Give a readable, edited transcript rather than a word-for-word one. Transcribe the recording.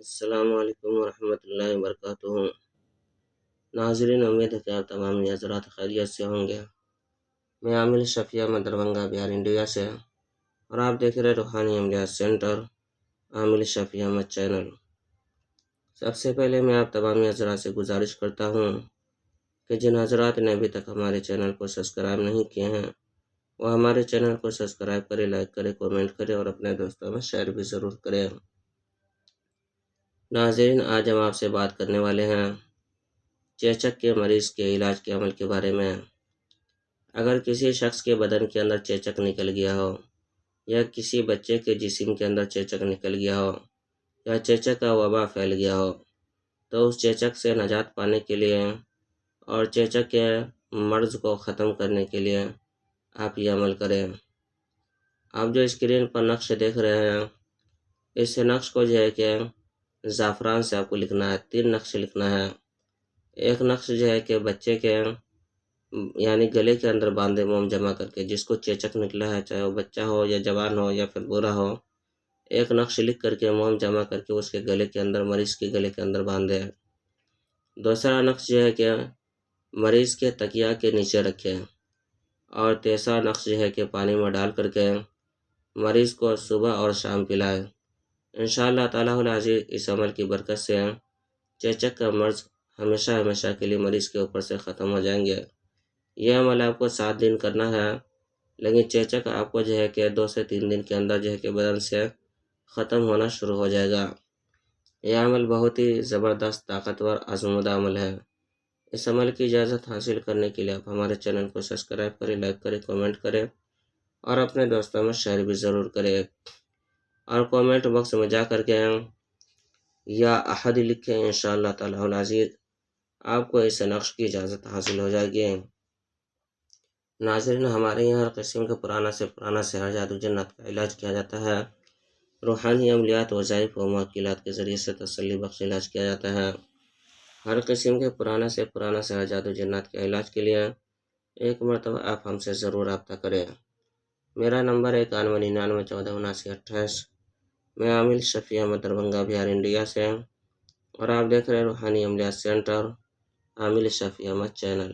السلام علیکم ورحمۃ اللہ وبرکاتہ۔ ناظرین، امید ہے کہ آپ تمام حضرات خیریت سے ہوں گے۔ میں عامل شفیع احمد دربھنگہ بہار انڈیا سے، اور آپ دیکھ رہے روحانی عملیات سینٹر عامل شفیع احمد چینل۔ سب سے پہلے میں آپ تمام حضرات سے گزارش کرتا ہوں کہ جن حضرات نے ابھی تک ہمارے چینل کو سبسکرائب نہیں کیے ہیں وہ ہمارے چینل کو سبسکرائب کرے، لائک کرے، کومنٹ کرے اور اپنے دوستوں میں شیئر بھی ضرور کریں۔ ناظرین، آج ہم آپ سے بات کرنے والے ہیں چیچک کے مریض کے علاج کے عمل کے بارے میں۔ اگر کسی شخص کے بدن کے اندر چیچک نکل گیا ہو، یا کسی بچے کے جسم کے اندر چیچک نکل گیا ہو، یا چیچک کا وبا پھیل گیا ہو، تو اس چیچک سے نجات پانے کے لیے اور چیچک کے مرض کو ختم کرنے کے لیے آپ یہ عمل کریں۔ آپ جو اسکرین پر نقش دیکھ رہے ہیں، اس نقش کو جو ہے کہ زعفران سے آپ کو لکھنا ہے۔ 3 نقش لکھنا ہے۔ ایک نقش جو ہے کہ بچے کے یعنی گلے کے اندر باندھے موم جمع کر کے، جس کو چیچک نکلا ہے، چاہے وہ بچہ ہو یا جوان ہو یا پھر بوڑھا ہو، ایک نقش لکھ کر کے موم جمع کر کے اس کے گلے کے اندر، مریض کے گلے کے اندر باندھے۔ دوسرا نقش جو ہے کہ مریض کے تکیہ کے نیچے رکھے، اور تیسرا نقش جو ہے کہ پانی میں ڈال کر کے مریض کو صبح اور شام پلائے۔ انشاءاللہ تعالیٰ العزیز اس عمل کی برکت سے چیچک کا مرض ہمیشہ کے لیے مریض کے اوپر سے ختم ہو جائیں گے۔ یہ عمل آپ کو 7 دن کرنا ہے، لیکن چیچک آپ کو جو ہے کہ 2 سے 3 دن کے اندر جو ہے کہ بدن سے ختم ہونا شروع ہو جائے گا۔ یہ عمل بہت ہی زبردست، طاقتور، آزمودہ عمل ہے۔ اس عمل کی اجازت حاصل کرنے کے لیے آپ ہمارے چینل کو سبسکرائب کریں، لائک کریں، کومنٹ کریں اور اپنے دوستوں میں شیئر بھی ضرور کریں۔ اور کومنٹ باکس میں جا کر کے یا احد لکھیں، انشاءاللہ تعالیٰ العزیز آپ کو اس نقش کی اجازت حاصل ہو جائے گی۔ ناظرین، ہمارے یہاں ہر قسم کا پرانا سے پرانا سحر، جادو، جنات کا علاج کیا جاتا ہے۔ روحانی عملیات، وظائف و موکلات کے ذریعے سے تسلی بخش علاج کیا جاتا ہے۔ ہر قسم کے پرانا سے پرانا سحر، جادو، جنات کے علاج کے لیے ایک مرتبہ آپ ہم سے ضرور رابطہ کریں۔ میرا نمبر ہے 9199147928۔ میں عامل شفیع احمد دربھنگہ بہار انڈیا سے، اور آپ دیکھ رہے روحانی عملیات سینٹر عامل شفیع احمد چینل۔